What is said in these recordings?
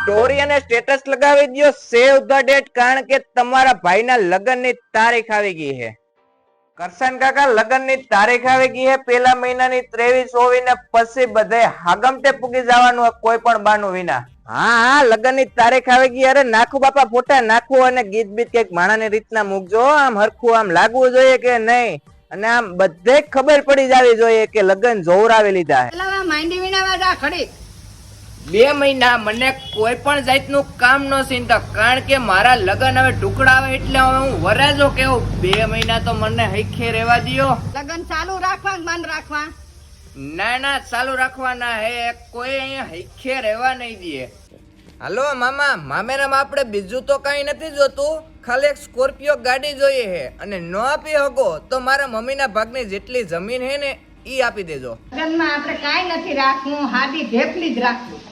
Story અને status લગાવી દો સેવ ધ ડેટ, કારણ કે તમારા ભાઈના લગ્નની તારીખ આવી ગઈ છે. કરશન કાકા લગ્નની તારીખ આવી ગઈ છે. પેલા મહિનાની 23-24 ને પછી બધે હાગમટે પૂગી જવાનું, કોઈ પણ બાનું વિના. હા લગ્નની તારીખ આવી ગઈ. અરે નાખું બાપા ફોટા નાખું અને ગીત બીત કઈક માણાની રીતના મૂકજો. આમ હરખું આમ લાગવું જોઈએ કે નહીં, અને આમ બધે ખબર પડી જવી જોઈએ કે લગ્ન જોવરાવી લીધા છે. 2 મહિના મને કોઈ પણ જાતનું કામ ન ચિંતા, કારણ કે મારા લગન હવે ટુકડા આવે એટલે હવે હું વરાજો કેવું. 2 મહિના તો મને હૈખે રહેવા દિયો. લગન ચાલુ રાખવા મન રાખવા? ના ચાલુ રાખવાના હે, કોઈ અહીંયા હૈખે રહેવા નહીં દે. હાલો મામા, મામેરામાં આપણે બીજું તો કઈ નથી જોતું, ખાલી એક સ્કોર્પિયો ગાડી જોઈએ છે, અને ન આપી શકો તો મારા મમ્મીના ભાગની જેટલી જમીન હે ને ઈ આપી દેજો. લગનમાં આપણે કાંઈ નથી રાખવું, હાદી ઢેફલી જ રાખવું.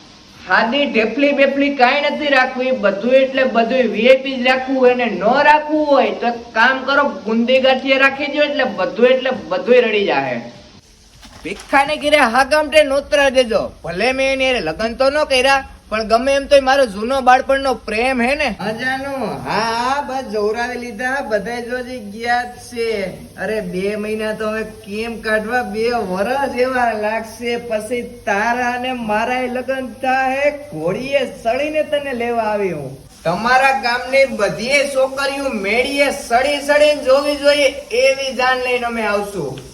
હાદી ઢેફલી બેફલી કાંઈ નથી રાખવી, બધું એટલે બધું વીઆઈપી જ રાખવું હોય, ને ન રાખવું હોય તો કામ કરો, ગુંદી ગાંઠિયા રાખી દો એટલે બધું રડી જાય. ભીખાને ઘીરે હાગમટે નોતરા દેજો. ભલે મેં એને લગન તો ન કર્યા, પણ ગમે એમ તો મારો જૂનો બાળપણનો પ્રેમ હે ને. અજાનો હા બસ જોરાવી લીધા, બધા જોજી ગયા છે. અરે 2 મહિના તો હવે કેમ કાઢવા, 2 વર્ષ એવા લાગશે, પછી તારા અને મારા લગ્ન થાય. ઘોડીએ સળીને તને લેવા આવી હું. તમારા ગામની બધી છોકરીઓ મેળીએ સડી સડીને જોવી જોઈએ એવી જાન લઈને અમે આવશું.